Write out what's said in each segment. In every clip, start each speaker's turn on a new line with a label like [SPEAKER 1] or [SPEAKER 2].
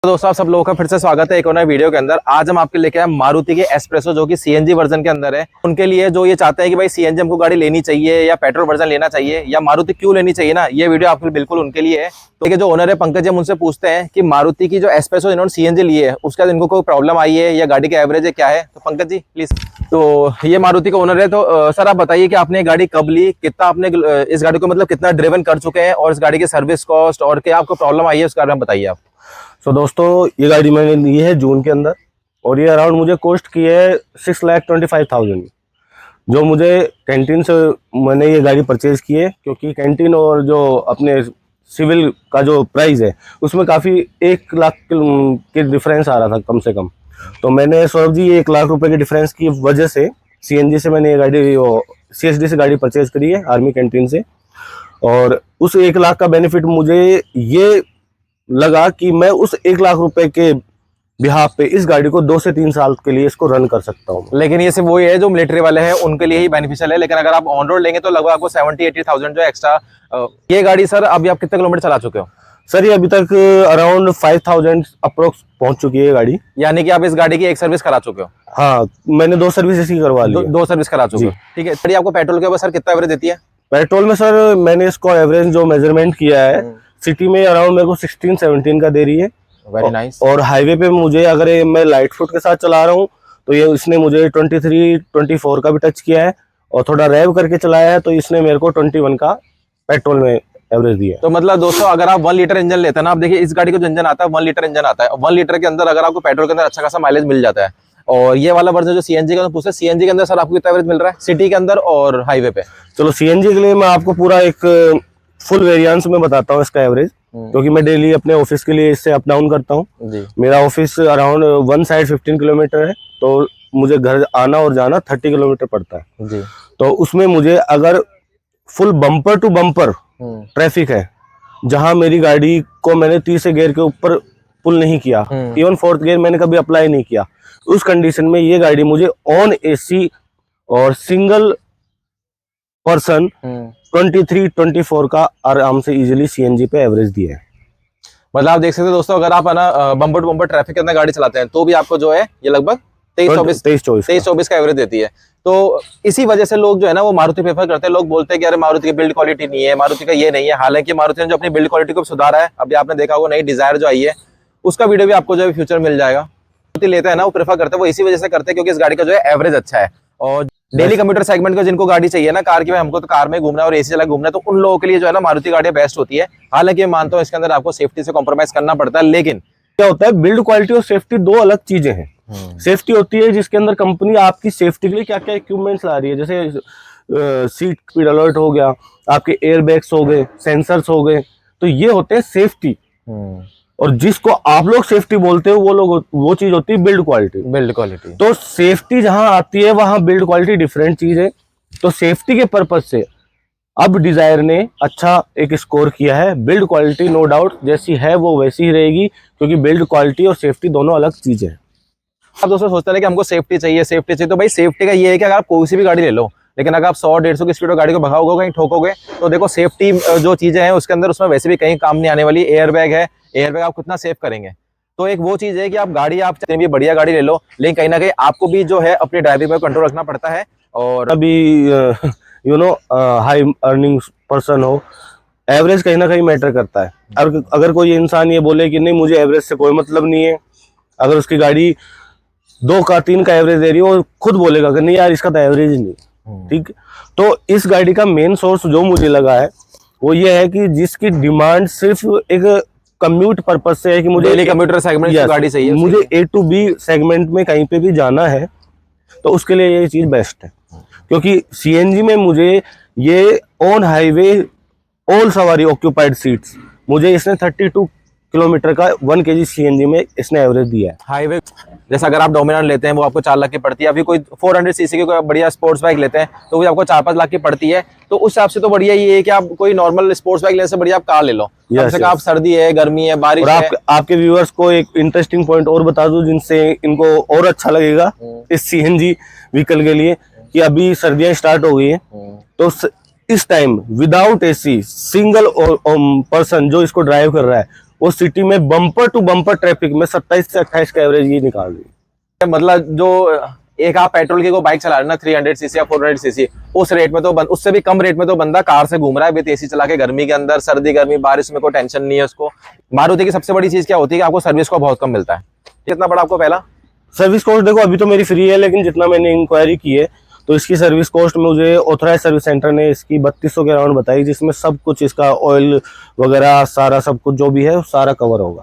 [SPEAKER 1] तो दोस्तों आप सब लोगों का फिर से स्वागत है एक और नए वीडियो के अंदर। आज हम आपके लेके आए मारुति के एस्प्रेसो जो कि सीएनजी वर्जन के अंदर है। उनके लिए जो ये चाहते हैं कि भाई सीएनजी हमको गाड़ी लेनी चाहिए या पेट्रोल वर्जन लेना चाहिए या मारुति क्यों लेनी चाहिए ना, ये वीडियो आपके बिल्कुल उनके लिए है। तो जो ओनर है पंकज, हम उनसे पूछते हैं कि मारुति की जो एस्प्रेसो इन्होंने सीएनजी ली है उसके बाद इनको कोई प्रॉब्लम आई है या गाड़ी का एवरेज है क्या है। तो पंकज जी प्लीज। तो ये मारुति का ओनर है, तो सर आप बताइए कि आपने गाड़ी कब ली, कितना आपने इस गाड़ी को मतलब कितना ड्रिवन कर चुके हैं और इस गाड़ी की सर्विस कॉस्ट और क्या आपको प्रॉब्लम आई है उसके बारे में बताइए आप।
[SPEAKER 2] दोस्तों ये गाड़ी मैंने ली है जून के अंदर और ये अराउंड मुझे कॉस्ट की है 6,25,000, जो मुझे कैंटीन से मैंने ये गाड़ी परचेज की है, क्योंकि कैंटीन और जो अपने सिविल का जो प्राइस है उसमें काफ़ी 1 लाख के डिफरेंस आ रहा था कम से कम। तो मैंने सौरभ जी 1 लाख रुपए के डिफरेंस की वजह से सीएनजी से मैंने ये गाड़ी सीएसडी से गाड़ी परचेज करी है आर्मी कैंटीन से, और उस 1 लाख का बेनिफिट मुझे ये लगा कि मैं उस 1 लाख रुपए के बिहाफ पे इस गाड़ी को 2 से 3 साल के लिए इसको रन कर सकता हूँ।
[SPEAKER 1] लेकिन ये सिर्फ वही है जो मिलिट्री वाले हैं उनके लिए ही बेनिफिशियल है, लेकिन अगर आप ऑन रोड लेंगे तो लगभग आपको 70-80,000 जो एक्स्ट्रा। ये गाड़ी सर अभी आप कितने किलोमीटर चला चुके हो?
[SPEAKER 2] सर ये अभी तक अराउंड 5,000 अप्रोक्स पहुंच चुकी है गाड़ी।
[SPEAKER 1] यानी कि आप इस गाड़ी की एक सर्विस करा चुके हो?
[SPEAKER 2] हाँ, मैंने 2 सर्विस इसकी करवा ली।
[SPEAKER 1] दो सर्विस करा चुके हो, ठीक है। गाड़ी आपको पेट्रोल के ऊपर सर कितना एवरेज देती है?
[SPEAKER 2] पेट्रोल में सर मैंने इसको एवरेज जो मेजरमेंट किया है सिटी में अराउंड मेरे को 16-17 का दे रही है।
[SPEAKER 1] Very nice.
[SPEAKER 2] और हाईवे पे मुझे अगर मैं लाइट फुट के साथ चला रहा हूँ तो ये इसने मुझे 23-24 का भी टच किया है, और थोड़ा रेव करके चलाया है तो इसने मेरे को 21 का पेट्रोल में एवरेज दिया है।
[SPEAKER 1] तो मतलब दोस्तों अगर आप 1 लीटर इंजन लेते हैं ना, आप देखिए इस गाड़ी का जो इंजन आता है 1 लीटर इंजन आता है। 1 लीटर के अंदर अगर आपको पेट्रोल के अंदर अच्छा खासा माइलेज मिल जाता है, और ये वाला वर्जन जो सीएनजी का पूछते हैं, सीएनजी के अंदर सर आपको कितना एवरेज मिल रहा है सिटी के अंदर और हाईवे पे?
[SPEAKER 2] चलो सीएनजी के लिए मैं आपको पूरा एक फुल वेरिएंस में बताता हूँ इसका एवरेज, क्योंकि मैं डेली अपने ऑफिस के लिए इससे अप डाउन करता हूँ। मेरा ऑफिस अराउंड 1 साइड 15 किलोमीटर है, तो मुझे घर आना और जाना 30 किलोमीटर पड़ता है जी। तो उसमें मुझे अगर full bumper to bumper traffic है, जहां मेरी गाड़ी को मैंने 30 गियर के ऊपर पुल नहीं किया, इवन 4th गियर मैंने कभी अप्लाई नहीं किया, उस कंडीशन में ये गाड़ी मुझे ऑन एसी और सिंगल पर्सन 23-24 का आराम से इजीली सीएनजी पे एवरेज दिया है।
[SPEAKER 1] मतलब आप देख सकते हैं दोस्तों, अगर आप ना बम्पर टू बम्पर ट्रैफिक के अंदर गाड़ी चलाते हैं तो भी आपको जो है ये लगभग 23-24 का एवरेज देती है। तो इसी वजह से लोग जो है ना वो मारुति प्रेफर करते हैं। लोग बोलते हैं कि अरे मारुति की बिल्ड क्वालिटी नहीं है, मारुति का ये नहीं है। हालांकि मारुति ने जो अपनी बिल्ड क्वालिटी को सुधारा है, अभी आपने देखा होगा नई डिजायर जो आई है उसका वीडियो भी आपको जो है फ्यूचर मिल जाएगा। मारुति लेते हैं ना वो प्रेफर करते हैं, वो इसी वजह से करते हैं क्योंकि इस गाड़ी का जो है एवरेज अच्छा है। और डेली कम्यूटर सेगमेंट को जिनको गाड़ी चाहिए ना कार की, भाई हमको तो कार में घूमना है और एसी चला घूमना है, तो उन लोगों के लिए जो है ना मारुति गाड़ी बेस्ट होती है। हालांकि मैं मानता हूँ इसके अंदर आपको सेफ्टी से कॉम्प्रोमाइज करना पड़ता है, लेकिन
[SPEAKER 2] क्या होता है बिल्ड क्वालिटी और सेफ्टी 2 अलग चीजें हैं। सेफ्टी होती है जिसके अंदर कंपनी आपकी सेफ्टी के लिए क्या क्या इक्विपमेंट्स ला रही है, जैसे सीट स्पीड अलर्ट हो गया, आपके एयर बैग्स हो गए, सेंसर्स हो गए, तो ये होते हैं सेफ्टी। और जिसको आप लोग सेफ्टी बोलते हो वो चीज होती है बिल्ड क्वालिटी। तो सेफ्टी जहां आती है वहां बिल्ड क्वालिटी डिफरेंट चीज है। तो सेफ्टी के पर्पज से अब डिजायर ने अच्छा एक स्कोर किया है। बिल्ड क्वालिटी नो डाउट जैसी है वो वैसी ही रहेगी, क्योंकि बिल्ड क्वालिटी और सेफ्टी दोनों अलग चीजें हैं।
[SPEAKER 1] आप दोस्तों सोचते हैं कि हमको सेफ्टी चाहिए, तो भाई सेफ्टी का ये है कि अगर आप कोई सी भी गाड़ी ले लो, लेकिन अगर आप 100-150 की स्पीड में गाड़ी को भगाओगे कहीं ठोकोगे तो देखो सेफ्टी जो चीजें हैं उसके अंदर उसमें वैसे भी कहीं काम नहीं आने वाली। एयर बैग है, एयर बैग आप कितना सेफ करेंगे। तो एक वो चीज है कि आप गाड़ी आप जितनी भी बढ़िया गाड़ी ले लो, लेकिन कहीं ना कहीं आपको भी जो है अपनी ड्राइविंग पर कंट्रोल रखना पड़ता है। और
[SPEAKER 2] अभी हाई अर्निंग पर्सन हो, एवरेज कहीं ना कहीं मैटर करता है। अगर कोई इंसान ये बोले कि नहीं मुझे एवरेज से कोई मतलब नहीं है, अगर उसकी गाड़ी 2 का 3 का एवरेज दे रही है, वो खुद बोलेगा कि नहीं यार इसका तो एवरेज ही नहीं, ठीक। तो इस गाड़ी का मेन सोर्स जो मुझे लगा है वो ये है कि जिसकी डिमांड सिर्फ एक कम्यूट पर्पज से है कि मुझे
[SPEAKER 1] डेली कम्यूटर सेगमेंट की गाड़ी चाहिए,
[SPEAKER 2] मुझे A to B सेगमेंट में कहीं पे भी जाना है, तो उसके लिए ये चीज बेस्ट है। क्योंकि सीएनजी में मुझे ये ऑन हाईवे ऑल सवारी ऑक्यूपाइड सीट्स मुझे इसने 32 किलोमीटर का 1 kg सीएनजी में इसने एवरेज दिया है।
[SPEAKER 1] हाईवे जैसे अगर आप डोमिनार लेते हैं वो आपको 4 लाख की पड़ती है, अभी कोई 400 सीसी की कोई बढ़िया स्पोर्ट्स बाइक लेते हैं तो वो आपको 4-5 लाख की पड़ती है। तो उस हिसाब से तो बढ़िया ये है कि आप कोई नॉर्मल स्पोर्ट्स बाइक लेने से बढ़िया आप कार ले लो। जैसे आप सर्दी है, गर्मी है, बारिश है।
[SPEAKER 2] आपके व्यूअर्स को एक इंटरेस्टिंग पॉइंट और बता दूं जिनसे इनको और अच्छा लगेगा इस सीएनजी व्हीकल के लिए, कि अभी सर्दियां स्टार्ट हो गई है, तो इस time without AC single person जो इसको ड्राइव कर रहा है वो सिटी में बम्पर टू बम्पर ट्रैफिक में 27 से 28 का एवरेज ये निकाल रही है।
[SPEAKER 1] मतलब जो एक आप पेट्रोल की को बाइक चला रहे हैं ना 300 सीसी या 400 सीसी, उस रेट में तो उससे भी कम रेट में तो बंदा कार से घूम रहा है विद एसी चला के, गर्मी के अंदर, सर्दी गर्मी बारिश में कोई टेंशन नहीं है उसको। मारुति की सबसे बड़ी चीज क्या होती है कि आपको सर्विस को बहुत कम मिलता है। कितना पड़ा आपको पहला
[SPEAKER 2] सर्विस कॉस्ट? देखो अभी तो मेरी फ्री है, लेकिन जितना मैंने इंक्वायरी की है तो इसकी सर्विस कॉस्ट मुझे ऑथराइज सर्विस सेंटर ने इसकी 3200 के अराउंड बताई, जिसमें सब कुछ इसका ऑयल वगैरह सारा सब कुछ जो भी है सारा कवर होगा।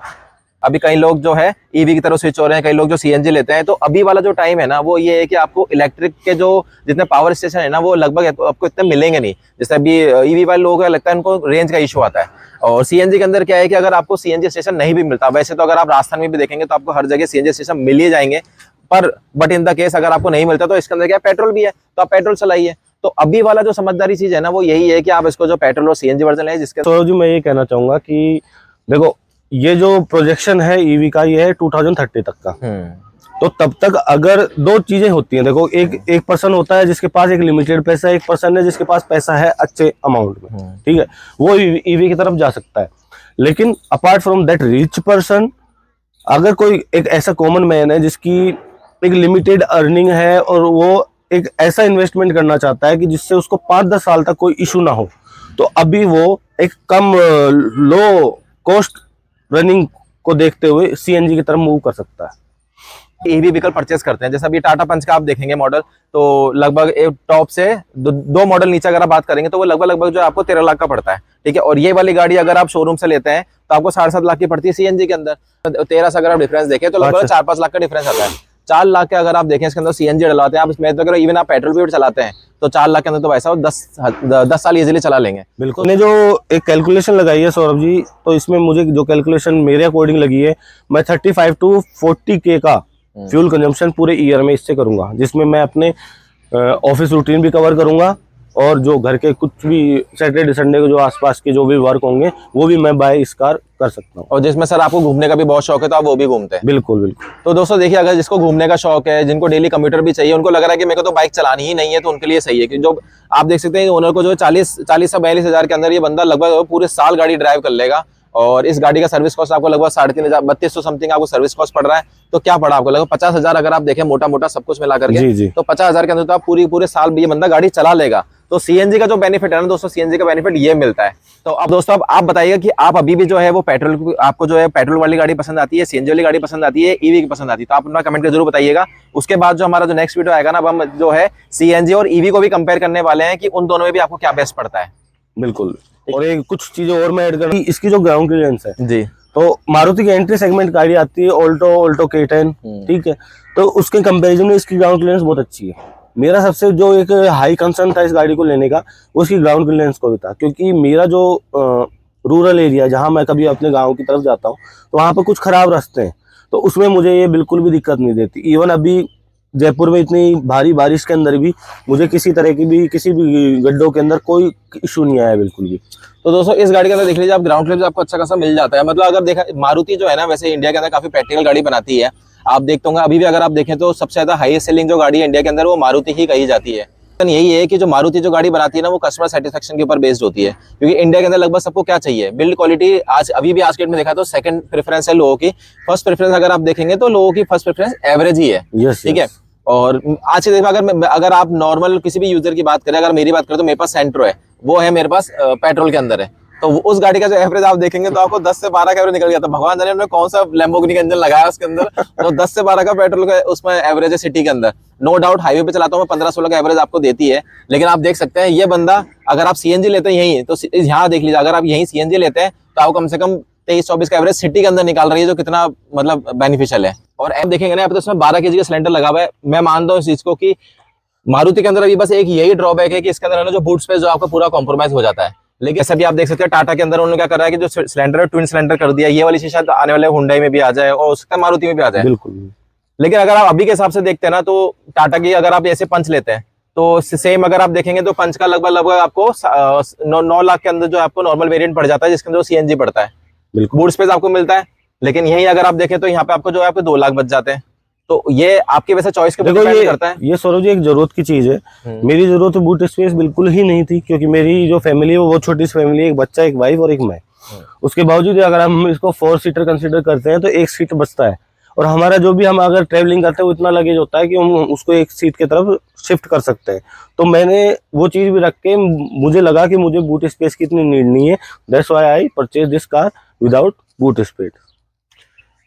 [SPEAKER 1] अभी कई लोग जो है ईवी की तरफ स्विच हो रहे हैं, कई लोग जो सीएनजी लेते हैं, तो अभी वाला जो टाइम है ना वो ये है कि आपको इलेक्ट्रिक के जो जितने पावर स्टेशन है ना वो लगभग आपको इतने मिलेंगे नहीं। जैसे अभी ईवी वाले लोग लगता है उनको रेंज का इशू आता है, और सीएनजी के अंदर क्या है कि अगर आपको सीएनजी स्टेशन नहीं भी मिलता, वैसे तो अगर आप राजस्थान में भी देखेंगे तो आपको हर जगह सीएनजी स्टेशन मिल ही जाएंगे, पर बट इन द केस अगर आपको नहीं मिलता तो इसके अंदर क्या पेट्रोल भी है, तो आप पेट्रोल चलाइए। तो अभी वाला जो समझदारी चीज है ना वो यही है कि आप इसको जो पेट्रोल और सीएनजी वर्जन है जिसके
[SPEAKER 2] तो जी मैं ये कहना चाहूंगा कि देखो ये जो प्रोजेक्शन है ईवी का ये है 2030 तक का। तो तब तक अगर दो चीजें होती हैं, देखो एक पर्सन होता है जिसके पास एक लिमिटेड पैसा है, एक पर्सन है जिसके पास पैसा है अच्छे अमाउंट में, ठीक है, वो ईवी की तरफ जा सकता है। लेकिन apart from that rich person, अगर कोई एक ऐसा कॉमन मैन है जिसकी एक लिमिटेड अर्निंग है और वो एक ऐसा इन्वेस्टमेंट करना चाहता है कि जिससे उसको 5-10 साल तक कोई इशू ना हो, तो अभी वो एक कम लो कॉस्ट रनिंग को देखते हुए सीएनजी की तरफ मूव कर सकता है।
[SPEAKER 1] ईवी व्हीकल परचेस करते हैं, जैसे अभी टाटा पंच का आप देखेंगे मॉडल, तो लगभग एक टॉप से दो मॉडल नीचे अगर आप बात करेंगे तो वो लगभग जो आपको 13 लाख का पड़ता है, ठीक है। और ये वाली गाड़ी अगर आप शोरूम से लेते हैं तो आपको 7.5 लाख की पड़ती है सीएनजी के अंदर। 13 से अगर आप डिफरेंस देखें तो लगभग 4-5 लाख का डिफरेंस आता है। 4 लाख के अगर आप देखें इसके अंदर सीएनजी डलवाते हैं आप, इसमें तो अगर इवन आप पेट्रोल भी चलाते हैं तो 4 लाख के अंदर तो वैसा 10 साल इजीली चला लेंगे।
[SPEAKER 2] बिल्कुल। मैंने जो एक कैलकुलेशन लगाई है सौरभ जी, तो इसमें मुझे जो कैलकुलेशन मेरे अकॉर्डिंग लगी है, मैं 35 to 40K का फ्यूल कंजम्पशन पूरे ईयर में इससे करूंगा, जिसमें मैं अपने ऑफिस रूटीन भी कवर करूंगा और जो घर के कुछ भी सैटरडे संडे को जो आसपास के जो भी वर्क होंगे वो भी मैं बाय इस कार कर सकता हूँ।
[SPEAKER 1] और जिसमें सर आपको घूमने का भी बहुत शौक है तो आप वो भी घूमते हैं।
[SPEAKER 2] बिल्कुल बिल्कुल।
[SPEAKER 1] तो दोस्तों देखिए, अगर जिसको घूमने का शौक है, जिनको डेली कम्यूटर भी चाहिए, उनको लग रहा है कि मेरे को तो बाइक चलानी ही नहीं है, तो उनके लिए सही है कि जो आप देख सकते हैं ओनर को जो 40 से 42 हज़ार के अंदर ये बंदा लगभग पूरे साल गाड़ी ड्राइव कर लेगा। और इस गाड़ी का सर्विस कॉस्ट आपको लगभग 3,500 3200 समथिंग आपको सर्विस कॉस्ट पड़ रहा है। तो क्या पड़ा आपको लगभग 50,000 अगर आप देखें मोटा सब कुछ मिला करके, तो 50,000 के अंदर तो आप पूरे साल ये बंदा गाड़ी चला लेगा। तो सीएनजी का जो बेनिफिट है ना दोस्तों, सीएनजी का बेनिफिट ये मिलता है। तो अब दोस्तों आप बताइएगा कि आप अभी भी जो है वो पेट्रोल, आपको जो है पेट्रोल वाली गाड़ी पसंद आती है, सीएनजी वाली गाड़ी पसंद आती है, ईवी की पसंद आती है, तो आप अपना कमेंट कर जरूर बताइएगा। उसके बाद जो हमारा जो नेक्स्ट वीडियो आएगा ना, अब हम जो है सीएनजी और ईवी को भी कंपेयर करने वाले हैं कि उन दोनों में भी आपको क्या बेस्ट पड़ता है।
[SPEAKER 2] बिल्कुल। और एक कुछ चीजें और मैं ऐड करूँ, इसकी जो ग्राउंड क्लियरेंस है
[SPEAKER 1] जी,
[SPEAKER 2] तो मारुति की एंट्री सेगमेंट गाड़ी आती है ऑल्टो K10, ठीक है, तो उसके कंपैरिजन में इसकी ग्राउंड क्लियरेंस बहुत अच्छी है। मेरा सबसे जो एक हाई कंसर्न था इस गाड़ी को लेने का, उसकी ग्राउंड क्लियरेंस को भी था, क्योंकि मेरा जो रूरल एरिया जहाँ मैं कभी अपने गाँव की तरफ जाता हूँ तो वहाँ पर कुछ खराब रास्ते हैं, तो उसमें मुझे ये बिल्कुल भी दिक्कत नहीं देती। इवन अभी जयपुर में इतनी भारी बारिश के अंदर भी मुझे किसी तरह की भी किसी भी गड्ढों के अंदर कोई इशू नहीं आया बिल्कुल भी।
[SPEAKER 1] तो दोस्तों इस गाड़ी के अंदर देख लीजिए आप, ग्राउंड क्लियरेंस आपको अच्छा खासा मिल जाता है। मतलब अगर देखा, मारुति जो है ना वैसे इंडिया के अंदर काफी प्रैक्टिकल गाड़ी बनाती है। आप देखते होंगे अभी भी अगर आप देखें तो सबसे ज्यादा हाईएस्ट सेलिंग जो गाड़ी है इंडिया के अंदर वो मारुति ही कही जाती है। यही है कि जो मारुति जो गाड़ी बनाती है ना वो कस्टमर सेटिस्फेक्शन के ऊपर बेस्ड होती है, क्योंकि इंडिया के अंदर लगभग सबको क्या चाहिए, बिल्ड क्वालिटी। आज अभी भी आज के डेट में देखा तो सेकंड प्रेफरेंस है लोगों की, फर्स्ट प्रेफरेंस अगर आप देखेंगे तो लोगों की फर्स्ट प्रेफरेंस एवरेज ही है, ठीक है। और आज के देखो अगर आप नॉर्मल किसी भी यूजर की बात करें, अगर मेरी बात करें तो मेरे पास सेंट्रो है, वो है मेरे पास पेट्रोल के अंदर है, तो उस गाड़ी का जो एवरेज आप देखेंगे तो आपको 10 से 12 का एवरेज निकल गया था। भगवान जाने उन्होंने कौन सा लैम्बोर्गिनी का इंजन लगाया उसके अंदर, तो 10 से 12 का पेट्रोल का उसमें एवरेज है सिटी के अंदर। नो डाउट हाईवे पे चलाता हूँ मैं 15-16 का एवरेज आपको देती है, लेकिन आप देख सकते हैं ये बंदा अगर आप सीएनजी लेते हैं यही, तो यहाँ देख लीजिए, अगर आप यही सीएनजी लेते हैं तो आपको कम से कम 23-24 का एवरेज सिटी के अंदर निकाल रही है, जो कितना मतलब बेनिफिशियल है। और आप देखेंगे ना यहाँ पे तो इसमें 12 kg का सिलेंडर लगा हुआ है। मैं मानता हूँ इस चीज को कि मारुति के अंदर अभी बस एक यही ड्रॉबैक है कि इसके अंदर है ना जो बूट स्पेस जो आपका पूरा कॉम्प्रोमाइज हो जाता है। लेकिन ऐसा भी आप देख सकते हैं टाटा के अंदर उन्होंने क्या कर रहा है कि जो सिलेंडर है ट्विन सिलेंडर कर दिया। ये वाली चीज शायद आने वाले हुंडई में भी आ जाए और हो सकता है मारुति में भी आ जाए।
[SPEAKER 2] बिल्कुल।
[SPEAKER 1] लेकिन अगर आप अभी के हिसाब से देखते हैं ना तो टाटा की अगर आप ऐसे पंच लेते हैं तो सेम अगर आप देखेंगे तो पंच का लगभग आपको 9 लाख के अंदर जो आपको नॉर्मल वेरिएंट पड़ जाता है, जिसके अंदर सीएनजी पड़ता है। बूट स्पेस आपको मिलता है, लेकिन यही अगर आप देखें तो यहाँ पे आपको जो है आपको 2 लाख बच जाते हैं। तो ये आपके वैसे चॉइस के ऊपर डिपेंड करता है।
[SPEAKER 2] ये सौरभ जी एक जरूरत की चीज है। मेरी जरूरत बूट स्पेस बिल्कुल ही नहीं थी, क्योंकि मेरी जो फैमिली है वो छोटी सी फैमिली है, एक बच्चा, एक वाइफ और एक मैं। उसके बावजूद अगर हम इसको 4 सीटर कंसीडर करते हैं तो 1 सीट बचता है, और हमारा जो भी हम अगर ट्रेवलिंग करते हैं वो इतना लगेज होता है कि हम उसको 1 सीट की तरफ शिफ्ट कर सकते हैं। तो मैंने वो चीज़ भी रख के मुझे लगा कि मुझे बूट स्पेस की इतनी नीड नहीं है, that's why I purchase this car without boot space.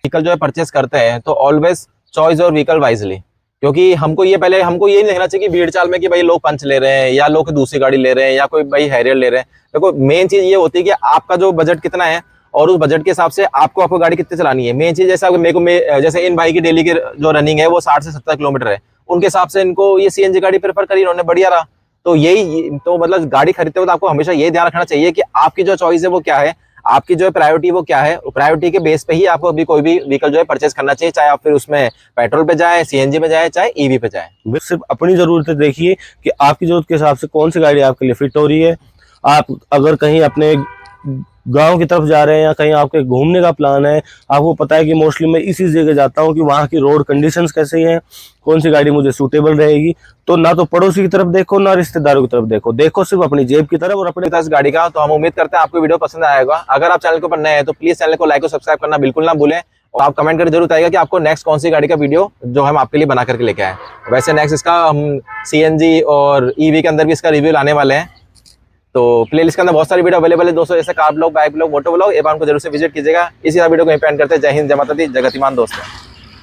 [SPEAKER 1] Vehicle जो है परचेस करते हैं तो ऑलवेज चॉइस और व्हीकल वाइजली, क्योंकि हमको ये नहीं देखना चाहिए कि भीड़ चाल में कि भाई लोग पंच ले रहे हैं या लोग दूसरी गाड़ी ले रहे हैं या कोई भाई हैरियर ले रहे हैं। देखो मेन चीज ये होती है कि आपका जो बजट कितना है और उस बजट के हिसाब से आपको गाड़ी कितनी चलानी है। मेन चीज जैसा जैसे इन भाई की डेली की जो रनिंग है वो 60 से 70 किलोमीटर है, उनके हिसाब से इनको ये सीएनजी गाड़ी प्रेफर करी, इन्होंने बढ़िया रहा। तो यही तो मतलब गाड़ी खरीदते वक्त आपको हमेशा ये ध्यान रखना चाहिए कि आपकी जो चॉइस है वो क्या है, आपकी जो है प्रायोरिटी वो क्या है। प्रायोरिटी के बेस पे ही आपको अभी कोई भी व्हीकल जो है परचेस करना चाहिए, चाहे आप फिर उसमें पेट्रोल पे जाए, सीएनजी में जाए, चाहे ईवी पे जाए।
[SPEAKER 2] सिर्फ अपनी जरूरतें देखिए कि आपकी जरूरत के हिसाब से कौन सी गाड़ी आपके लिए फिट हो रही है। आप अगर कहीं अपने गांव की तरफ जा रहे हैं या कहीं आपके घूमने का प्लान है, आपको पता है कि मोस्टली मैं इसी जगह जाता हूं कि वहां की रोड कंडीशंस कैसी हैं, कौन सी गाड़ी मुझे सूटेबल रहेगी, तो ना तो पड़ोसी की तरफ देखो ना रिश्तेदारों की तरफ देखो सिर्फ अपनी जेब की तरफ और अपने
[SPEAKER 1] इस गाड़ी का। तो हम उम्मीद करते हैं आपको वीडियो पसंद आएगा। अगर आप चैनल के ऊपर नए हैं तो प्लीज चैनल को लाइक और सब्सक्राइब करना बिल्कुल ना भूलें, और आप कमेंट करके जरूर आएगा कि आपको नेक्स्ट कौन सी गाड़ी का वीडियो जो हम आपके लिए बना करके लेके आए। वैसे नेक्स्ट इसका हम सीएनजी और ईवी के अंदर भी इसका रिव्यू लाने वाले हैं। तो प्लेलिस्ट के अंदर बहुत सारी वीडियो अवेलेबल है दोस्तों, जैसे कार ब्लॉग, बाइक ब्लॉग, मोटो ब्लॉग। एक बार उनको जरूर से विजिट कीजिएगा। इसी तरह वीडियो को एंड करते हैं। जय हिंद, जय माता दी, जय गतिमान दोस्तों।